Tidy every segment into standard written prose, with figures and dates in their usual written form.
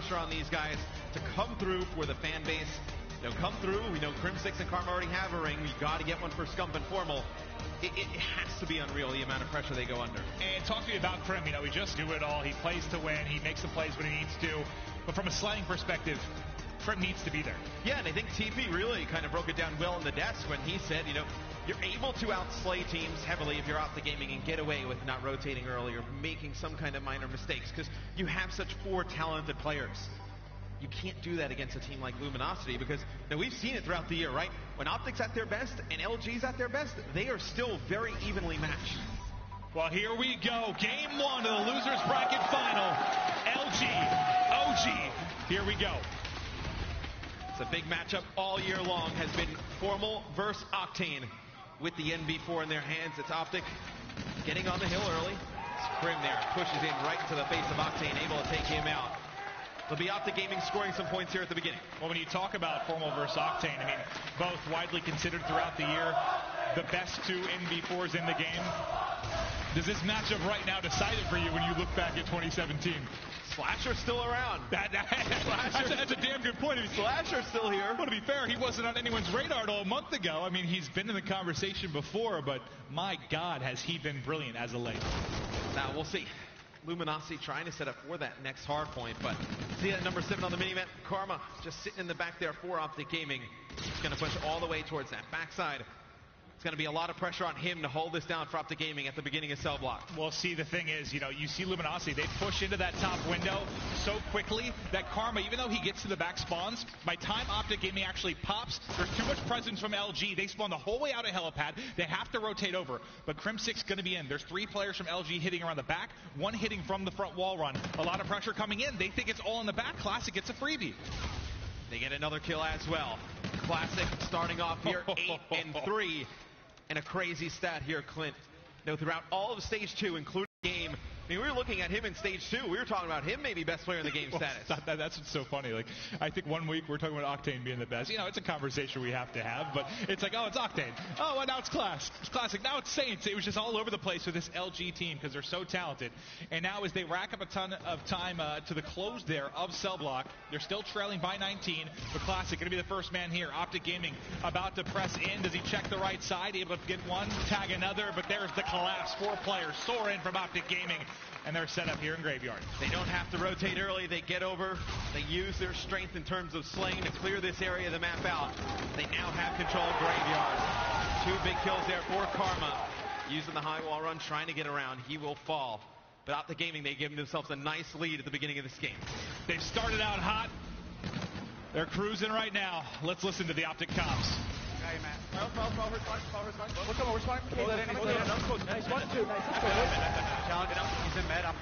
pressure on these guys to come through for the fan base. You know, come through. We know Crim6 and Karma already have a ring. You got to get one for Scump and Formal. It has to be unreal, the amount of pressure they go under. And talk to me about Crim. You know, he just do it all. He plays to win. He makes the plays when he needs to. But from a slaying perspective, Crim needs to be there. Yeah, and I think TP really kind of broke it down well in the desk when he said, you know, you're able to outslay teams heavily if you're Optic Gaming and get away with not rotating early or making some kind of minor mistakes because you have such 4 talented players. You can't do that against a team like Luminosity because now we've seen it throughout the year, right? When Optic's at their best and LG's at their best, they are still very evenly matched. Well, here we go. Game 1 of the losers bracket final. LG, OG. Here we go. It's a big matchup all year long. Has been Formal versus Octane with the NB4 in their hands. It's Optic getting on the hill early. Crim there pushes in right to the face of Octane, able to take him out. It'll be Optic Gaming scoring some points here at the beginning. Well, when you talk about Formal versus Octane, I mean, both widely considered throughout the year the best 2 NB4s in the game. Does this matchup right now decide it for you when you look back at 2017? Slasher's still around. That's a damn good point. Slasher's still here. Well, to be fair, he wasn't on anyone's radar until a month ago. I mean, he's been in the conversation before, but my God, has he been brilliant as of late. Now, we'll see. Luminosity trying to set up for that next hard point, but see that number 7 on the mini-map. Karma just sitting in the back there for Optic Gaming. He's going to push all the way towards that backside. It's going to be a lot of pressure on him to hold this down for Optic Gaming at the beginning of cell block. Well, see, the thing is, you know, you see Luminosity, they push into that top window so quickly that Karma, even though he gets to the back spawns, by time Optic Gaming actually pops, there's too much presence from LG. They spawn the whole way out of helipad. They have to rotate over, but Crim6 going to be in. There's 3 players from LG hitting around the back, 1 hitting from the front wall run. A lot of pressure coming in. They think it's all in the back. Classic gets a freebie. They get another kill as well. Classic starting off here 8-3. And a crazy stat here, Clint. You know, throughout all of stage 2, including the game, I mean, we were looking at him in stage 2. We were talking about him maybe best player in the game status. That's what's so funny. Like, I think one week we're talking about Octane being the best. You know, it's a conversation we have to have, but it's like, oh, it's Octane. Oh, and now it's Classic. Now it's Saints. It was just all over the place with this LG team because they're so talented. And now as they rack up a ton of time to the close there of cell block, they're still trailing by 19. But Classic going to be the first man here. Optic Gaming about to press in. Does he check the right side? Able to get one, tag another, but there's the collapse. 4 players soar in from Optic Gaming. And they're set up here in Graveyard. They don't have to rotate early. They get over. They use their strength in terms of slaying to clear this area of the map out. They now have control of Graveyard. 2 big kills there for Karma. Using the high wall run, trying to get around. He will fall. But Optic Gaming, they give themselves a nice lead at the beginning of this game. They've started out hot. They're cruising right now. Let's listen to the Optic comms. Hey, man. Nice. 1, 2. Nice. Challenge. He's in med. I'm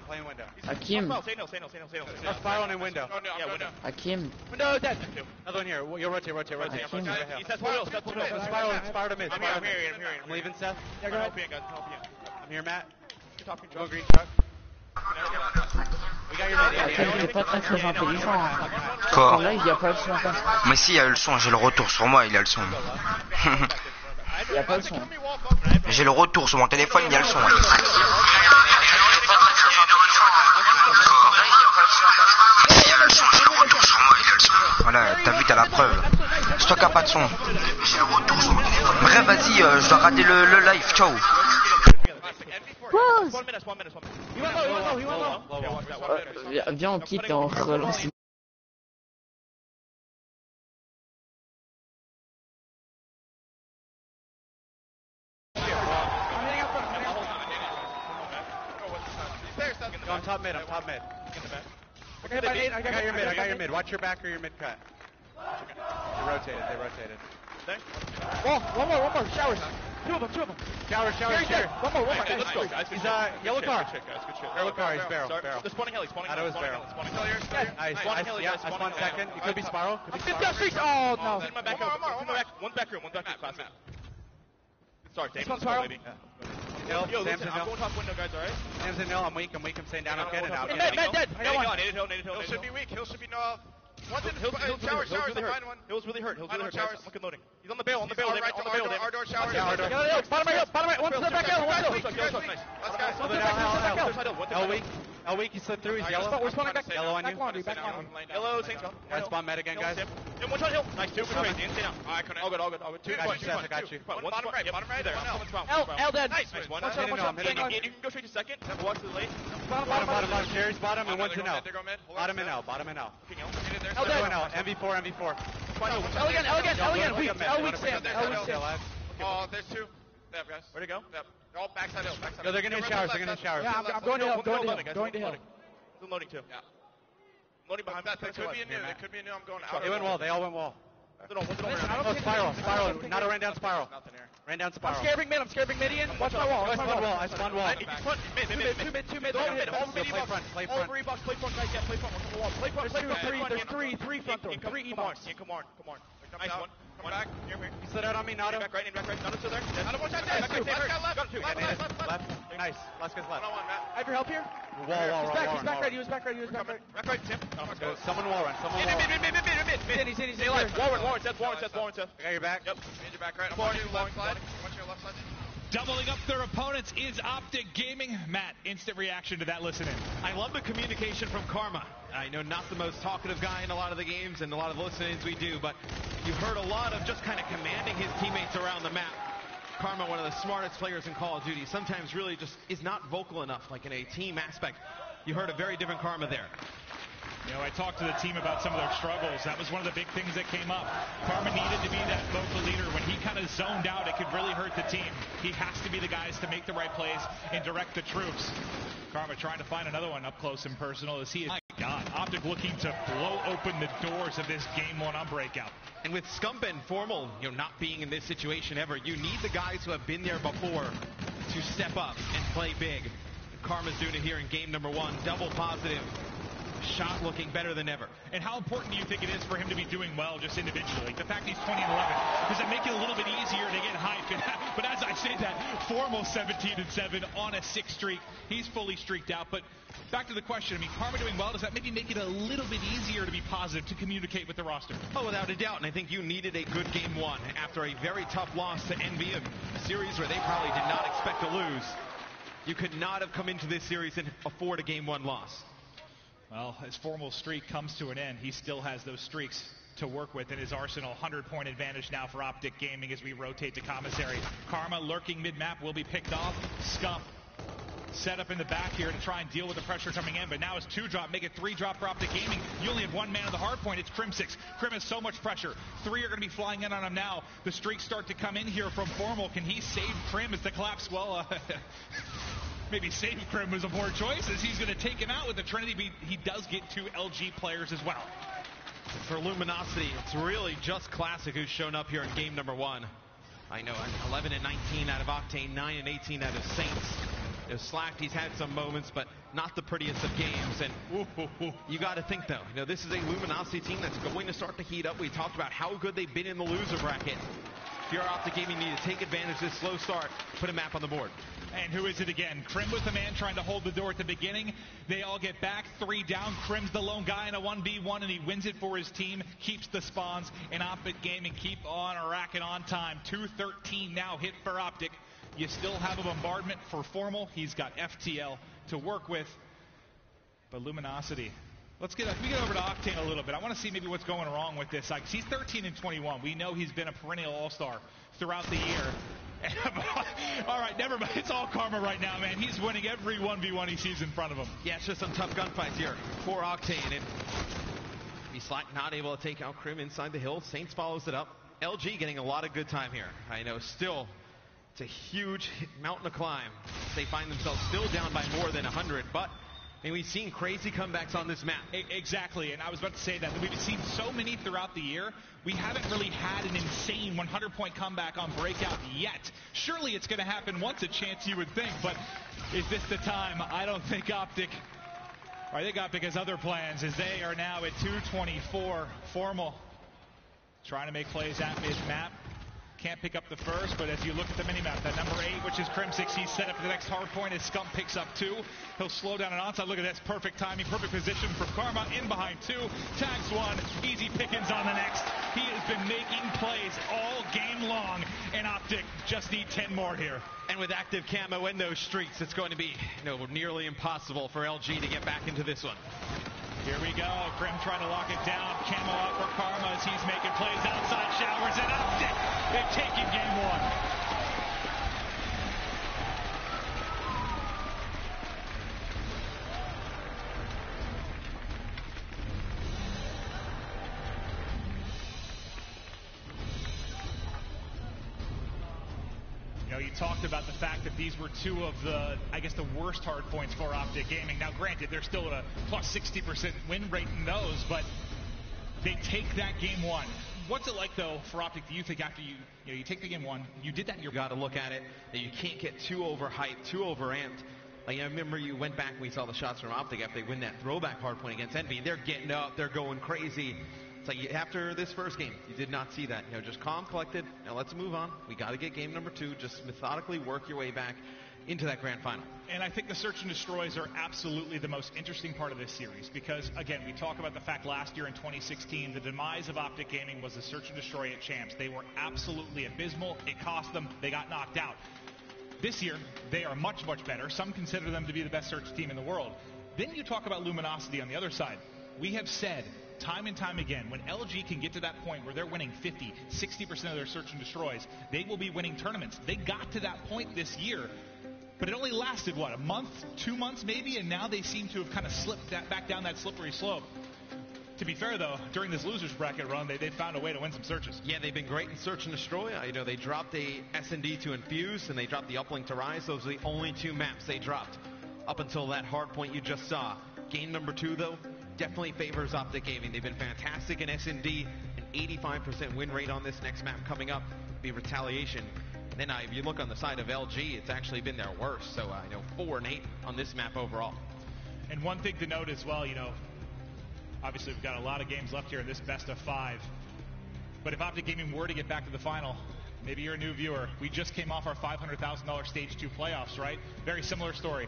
playing window. Akim. I'm spiraling in window. Yeah, window. Akim. Window dead. Another one here. You'll rotate. Akim. He says wheels. Spiral to mid. I'm here. I'm leaving, Seth. Yeah, go ahead. I'm here, Matt. Go green truck. We got your Il est pas très intelligent. Quoi? Là, il n'y a pas le son. Mais si, il y a le son, j'ai le retour sur moi, il y a le son. Il n'y a pas le son. J'ai le retour sur mon téléphone, il y a le son. Voilà, t'as vu, t'as la preuve. C'est toi qui n'as pas de son. J'ai le retour sur mon téléphone. Bref, vas-y, je dois rater le live, ciao. Viens, on quitte et on relance. I'm top mid. I got your mid. Watch your back or your mid cut. They rotated. One more. Showers. Two of them. Shower. One more. Let's go, guys. He's yellow car. Good shit. Yellow car. He's barrel. The spawning heli. Out of his barrel. Nice. I spawned second. It could be spiral. Oh, no. One back room. Classic. Start, This Dave. one's spiral. Yo, Sam's listen, in I'm hill. going top window, guys, alright? Sam's in hill. I'm weak. I'm staying down. I'm getting out. Dead. I got one. Nated hill. Hill should be weak. Hill should be no. One's in showers. I'm fine one. Hill's really hurt. Showers. I'm looking loading. He's on the bail. Our door, showers. Bottom right. One to the back hill. One to the back hill. Let's go. Hell weak. L weak, he slipped through. He's I yellow. got- We're spawning back. Yellow on you. Back laundry. Back laundry. Yellow, Saints go. Guys, spawn med again, guys. Then one shot hill. Nice, two. Stay down. I couldn't. All good. Two. I got you. One bottom right. Bottom right. There. L dead. Nice. One One shot, one shot. You can go straight to second. Walk to the lane. Bottom. Cherry's bottom and one's in L. They're going mid. Bottom and L. Bottom and L. L dead. Going L. MV4. L again. Weak. L weak Sam. L weak Sam. Oh, there's two. Yep, guys. Where'd it go? Yep. They're all backside hill. No, they're gonna hit showers. Yeah, I'm going to hill. Going to hill. Still loading too. Yeah. Loading behind that. That could be a new. That could be a new. I'm going out. They went wall. They all went wall. I Spiral. Not a ran down spiral. Ran down spiral. I'm scaring mid Ian. Watch my wall. I spawned wall. Two mid. Play front. All rebox. Play front, guys. Yeah, play front. Come on. Play front. There's three front door. Three E-box. Come on. Nice one. Come back. Here. He slid out on me, Nado. Back right. Nado still there. Nado one shot. Left. Nice. Last guy's left. One-on-one, Matt. I have your help here. Wall. He's back right. He was back right. Back right, Tim. Someone wall run. Mid. Stay alive. Warren says. I got your back. Yep. Mid your back right. I'm on your left side. Watch your left side. Doubling up their opponents is Optic Gaming. Matt, instant reaction to that listening. I love the communication from Karma. I know not the most talkative guy in a lot of the games and a lot of the listenings we do, but you heard a lot of just kind of commanding his teammates around the map. Karma, one of the smartest players in Call of Duty, sometimes really just is not vocal enough, like in a team aspect. You heard a very different Karma there. You know, I talked to the team about some of their struggles. That was one of the big things that came up. Karma needed to be that vocal leader. When he kind of zoned out, it could really hurt the team. He has to be the guys to make the right plays and direct the troops. Karma trying to find another one up close and personal as he is. My God, Optic looking to blow open the doors of this game one on Breakout. And with Scump and Formal, not being in this situation ever, you need the guys who have been there before to step up and play big. Karma's doing it here in game number one. Double positive. Shot looking better than ever. And how important do you think it is for him to be doing well just individually? The fact he's 20 and 11, does it make it a little bit easier to get hyped? But as I say that, Formal 17-7 on a 6 streak. He's fully streaked out. But back to the question, Karma doing well, does that maybe make it a little bit easier to be positive, to communicate with the roster? Oh, without a doubt. And I think you needed a good game one after a very tough loss to Envy, a series where they probably did not expect to lose. You could not have come into this series and afford a game one loss. Well, his Formal streak comes to an end. He still has those streaks to work with in his arsenal. 100-point advantage now for Optic Gaming as we rotate to commissary. Karma lurking mid-map will be picked off. Scump set up in the back here to try and deal with the pressure coming in, but now it's 2-drop, make it 3-drop for Optic Gaming. You only have one man on the hard point. It's Crim6. Crim has so much pressure. 3 are going to be flying in on him now. The streaks start to come in here from Formal. Can he save Crim as the collapse? Well, maybe save Crim was a poor choice as he's going to take him out with the Trinity, but he does get 2 LG players as well. For Luminosity, it's really just Classic who's shown up here in game number one. I know, 11 and 19 out of Octane, 9 and 18 out of Saints. Slacked, he's had some moments, but not the prettiest of games. And you got to think, though, this is a Luminosity team that's going to start to heat up. We talked about how good they've been in the loser bracket. If you're Optic Gaming, you need to take advantage of this slow start, put a map on the board. And who is it again? Crim was the man trying to hold the door at the beginning. They all get back, 3 down. Crim's the lone guy in a 1v1, and he wins it for his team, keeps the spawns, and Optic Gaming keep on racking on time. 2:13 now hit for Optic. You still have a bombardment for Formal. He's got FTL to work with. But Luminosity, let me get over to Octane a little bit. I want to see maybe what's going wrong with this. He's 13 and 21. We know he's been a perennial all-star throughout the year. All right, never mind. It's all Karma right now, man. He's winning every 1v1 he sees in front of him. Yeah, it's just some tough gunfights here for Octane. And Slack not able to take out Crim inside the hill. Saints follows it up. LG getting a lot of good time here. I know still it's a huge mountain to climb. They find themselves still down by more than 100, but we've seen crazy comebacks on this map. Exactly, and I was about to say that. We've seen so many throughout the year. We haven't really had an insane 100-point comeback on Breakout yet. Surely it's going to happen once a chance, you would think, but is this the time? I don't think Optic, or I think Optic has other plans as they are now at 224. Formal trying to make plays at mid-map. can't pick up the first, but as you look at the mini-map, that number 8, which is Crim6, he's set up for the next hard point as Scump picks up 2. He'll slow down an onside. Look at this, perfect timing, perfect position from Karma, in behind 2, tags 1, easy pickings on the next. He has been making plays all game long, and Optic just need 10 more here. And with active camo in those streaks, it's going to be nearly impossible for LG to get back into this one. Here we go. Krim trying to lock it down. Camo out for Karma as he's making plays outside showers. And Optic, they've taken game 1. You talked about the fact that these were 2 of the, the worst hard points for Optic Gaming. Now, granted, they're still at a plus 60% win rate in those, but they take that game 1. What's it like, though, for Optic? Do you think after you take the game 1, you did that in your... You got to look at it that you can't get too overhyped, too overamped. Like, I remember you went back and we saw the shots from Optic after they win that throwback hard point against Envy. They're getting up, they're going crazy. It's like after this first game, you did not see that. Just calm, collected. Now let's move on. We got to get game number 2. Just methodically work your way back into that grand final. And I think the search and destroys are absolutely the most interesting part of this series because, again, we talk about the fact last year in 2016, the demise of Optic Gaming was the search and destroy at Champs. They were absolutely abysmal. It cost them. They got knocked out. This year, they are much, much better. Some consider them to be the best search team in the world. Then you talk about Luminosity on the other side. We have said time and time again, when LG can get to that point where they're winning 50, 60% of their search and destroys, they will be winning tournaments. They got to that point this year, but it only lasted, a month, 2 months maybe, and now they seem to have kind of slipped back down that slippery slope. To be fair, though, during this losers bracket run, they found a way to win some searches. Yeah, they've been great in search and destroy. They dropped a S&D to Infuse, and they dropped the uplink to Rise. Those are the only 2 maps they dropped up until that hard point you just saw. Game number 2, though, definitely favors Optic Gaming. They've been fantastic in S&D, an 85% win rate on this next map coming up, be Retaliation. And then if you look on the side of LG, it's actually been their worst. So 4-8 on this map overall. And one thing to note as well, obviously we've got a lot of games left here in this best of 5. But if Optic Gaming were to get back to the final, maybe you're a new viewer, we just came off our $500,000 Stage 2 playoffs, right? Very similar story.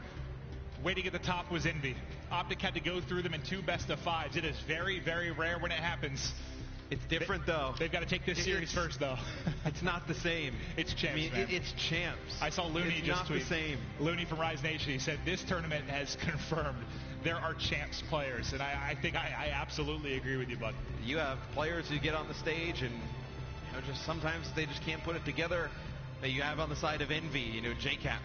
Waiting at the top was Envy. Optic had to go through them in 2 best of 5s. It is very, very rare when it happens. It's different, though. They've got to take this series first, though. It's not the same. It's Champs, man. It's Champs. I saw Looney just tweet. It's not the same. Looney from Rise Nation, he said, this tournament has confirmed there are Champs players. And I think I absolutely agree with you, bud. You have players who get on the stage and just sometimes they just can't put it together. That you have on the side of Envy, JCap.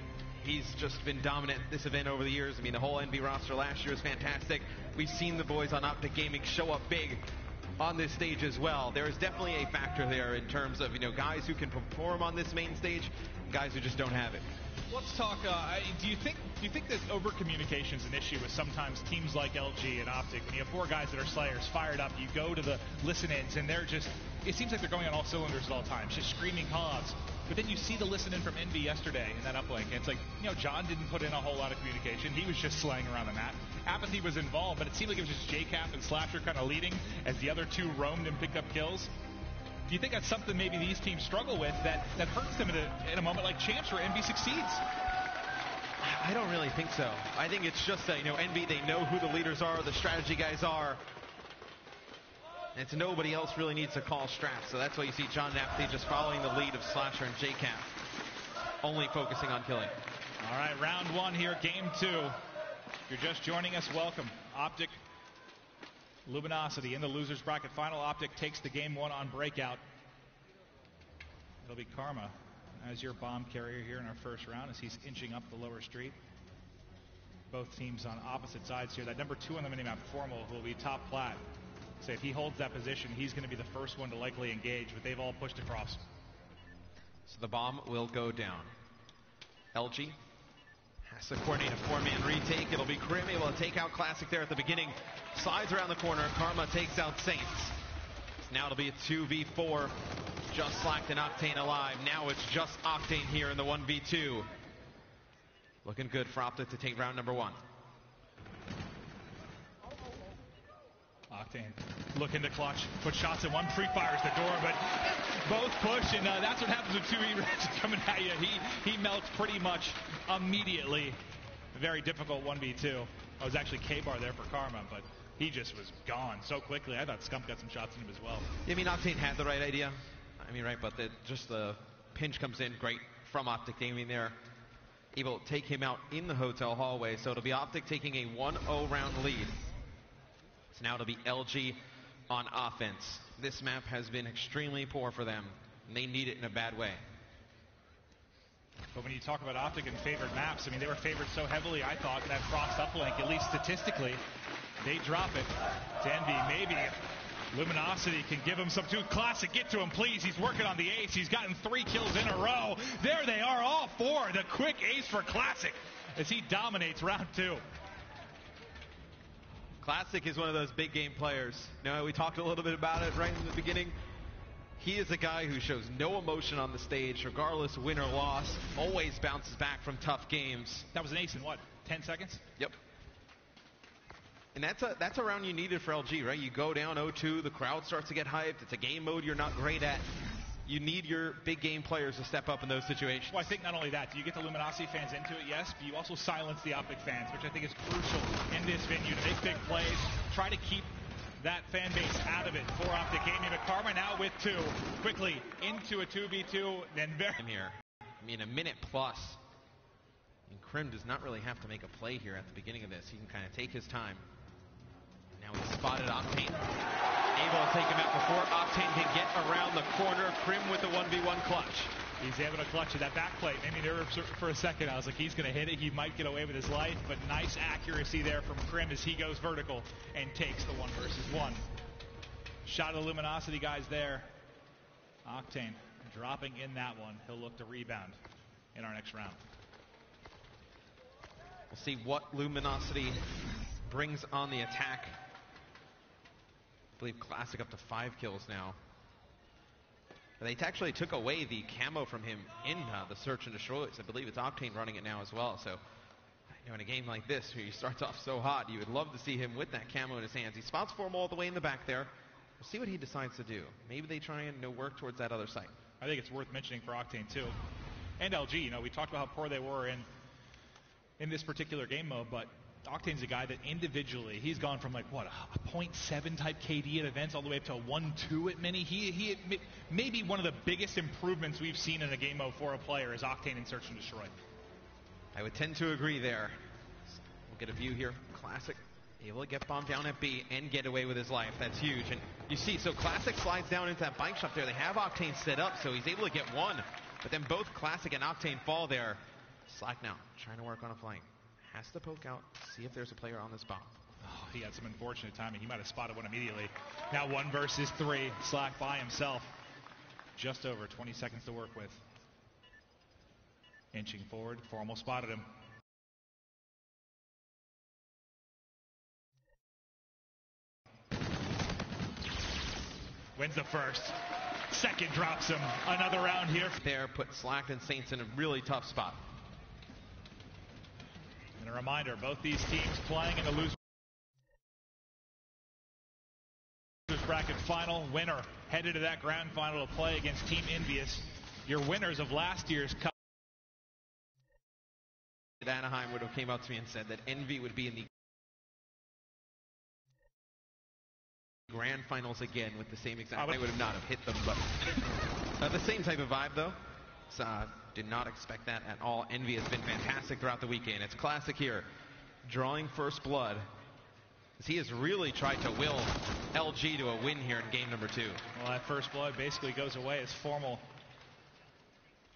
He's just been dominant this event over the years. The whole Envy roster last year was fantastic. We've seen the boys on Optic Gaming show up big on this stage as well. There is definitely a factor there in terms of, guys who can perform on this main stage, and guys who just don't have it. Let's talk, do you think that over-communication is an issue with sometimes teams like LG and Optic? When you have 4 guys that are Slayers fired up, you go to the listen-ins, and they're just, it seems like they're going on all cylinders at all times, just screaming call-outs. But then you see the listen-in from Envy yesterday in that uplink, and it's like, John didn't put in a whole lot of communication. He was just slaying around the map. Apathy was involved, but it seemed like it was just JCap and Slasher kind of leading as the other 2 roamed and picked up kills. Do you think that's something maybe these teams struggle with that hurts them in a moment like Champs where Envy succeeds? I don't really think so. I think it's just that, Envy, they know who the leaders are, the strategy guys are. And it's nobody else really needs to call strats. So that's why you see John and Apathy just following the lead of Slasher and JCap, only focusing on killing. All right, round 1 here, game 2. If you're just joining us, welcome. Optic, Luminosity in the losers bracket final. Optic takes the game 1 on breakout. It'll be Karma as your bomb carrier here in our first round as he's inching up the lower street. Both teams on opposite sides here. That number 2 on the minimap, Formal, will be top plat. So if he holds that position, he's going to be the first one to likely engage, but they've all pushed across. So the bomb will go down. LG has to coordinate a 4-man retake. It'll be Krim able to take out Classic there at the beginning. Slides around the corner. Karma takes out Saints. Now it'll be a 2v4. Just Slacked and Octane alive. Now it's just Octane here in the 1v2. Looking good for Optic to take round number 1. Octane looking to clutch, put shots in one, pre-fires the door, but both push, and that's what happens with two E-Reds coming at you. He melts pretty much immediately. A very difficult 1v2. I was actually K-bar there for Karma, but he just was gone so quickly. I thought Scump got some shots in him as well. I mean, Octane had the right idea. But just the pinch comes in great from Optic Gaming there. Able to take him out in the hotel hallway, so it'll be Optic taking a 1-0 round lead. So now it'll be LG on offense. This map has been extremely poor for them, and they need it in a bad way. But when you talk about Optic and favored maps, I mean, they were favored so heavily, I thought, that Frost uplink, at least statistically, they drop it to Envy. Maybe Luminosity can give him some too. Classic, get to him, please. He's working on the ace. He's gotten 3 kills in a row. There they are, all 4. The quick ace for Classic as he dominates round 2. Classic is one of those big game players. Now, we talked a little bit about it right in the beginning. He is a guy who shows no emotion on the stage, regardless of win or loss. Always bounces back from tough games. That was an ace in what, 10 seconds? Yep. And that's a round you needed for LG, right? You go down 0-2, the crowd starts to get hyped. It's a game mode you're not great at. You need your big game players to step up in those situations. Well, I think not only that, you get the Luminosity fans into it, yes, but you also silence the Optic fans, which I think is crucial in this venue to make big plays, try to keep that fan base out of it for Optic Gaming. But Karma now with 2, quickly into a 2v2, then here. A minute plus. And Krim does not really have to make a play here at the beginning of this. He can kind of take his time. Now he's spotted Octane. Able to take him out before Octane can get around the corner. Krim with the 1v1 clutch. He's able to clutch it. That back plate made me nervous for a second. I was like, he's going to hit it. He might get away with his life, but nice accuracy there from Krim as he goes vertical and takes the 1 versus 1. Shot of the Luminosity guys there. Octane dropping in that one. He'll look to rebound in our next round. We'll see what Luminosity brings on the attack. I believe Classic up to 5 kills now. But they actually took away the camo from him in the search and destroys. I believe it's Octane running it now as well. So, in a game like this where he starts off so hot, you would love to see him with that camo in his hands. He spots Form all the way in the back there. We'll see what he decides to do. Maybe they try and work towards that other site. I think it's worth mentioning for Octane too. And LG, we talked about how poor they were in this particular game mode, but Octane's a guy that individually, he's gone from a 0.7 type KD at events all the way up to a 1-2 at many. He maybe one of the biggest improvements we've seen in a game mode for a player is Octane in Search and Destroy. I would tend to agree there. We'll get a view here. Classic able to get bombed down at B and get away with his life. That's huge. And you see, so Classic slides down into that bike shop there. They have Octane set up, so he's able to get 1. But then both Classic and Octane fall there. Slack now, trying to work on a flank. Has to poke out, see if there's a player on this bomb. Oh, he had some unfortunate timing. He might have spotted one immediately. Now 1 versus 3. Slack by himself. Just over 20 seconds to work with. Inching forward. Formal spotted him. Wins the first. Second drops him. Another round here. There put Slack and Saints in a really tough spot. And a reminder, both these teams playing in the losers bracket final. Winner headed to that grand final to play against Team Envious. Your winners of last year's Cup. Anaheim would have came up to me and said that Envy would be in the grand finals again with the same exact. I would have not have hit them, but the same type of vibe though. So, did not expect that at all. Envy has been fantastic throughout the weekend. It's Classic here, drawing first blood, as he has really tried to will LG to a win here in game number 2. Well, that first blood basically goes away as Formal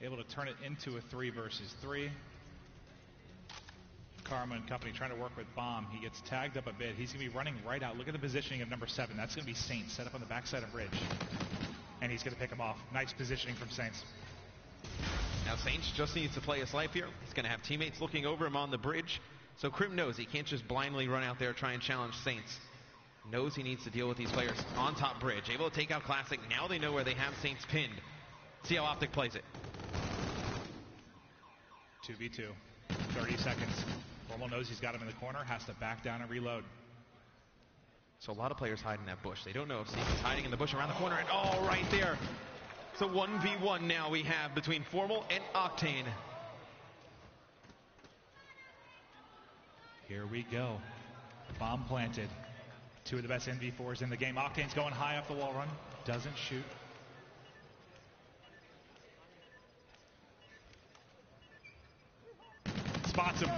able to turn it into a 3 versus 3. Karma and company trying to work with Bomb. He gets tagged up a bit. He's going to be running right out. Look at the positioning of number 7. That's going to be Saints set up on the backside of Ridge. And he's going to pick him off. Nice positioning from Saints. Now Saints just needs to play his life here. He's going to have teammates looking over him on the bridge. So Krim knows he can't just blindly run out there try and challenge Saints. Knows he needs to deal with these players on top bridge. Able to take out Classic. Now they know where they have Saints pinned. See how Optic plays it. 2v2. 30 seconds. Formal knows he's got him in the corner. Has to back down and reload. So a lot of players hide in that bush. They don't know if Seek is hiding in the bush around the corner. And right there. So 1v1 now we have between Formal and Octane. Here we go. Bomb planted. Two of the best NV4s in the game. Octane's going high off the wall run. Doesn't shoot. Spots him.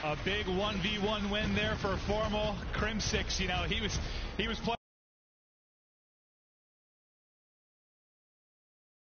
A big 1v1 win there for Formal. Crim6, he was playing.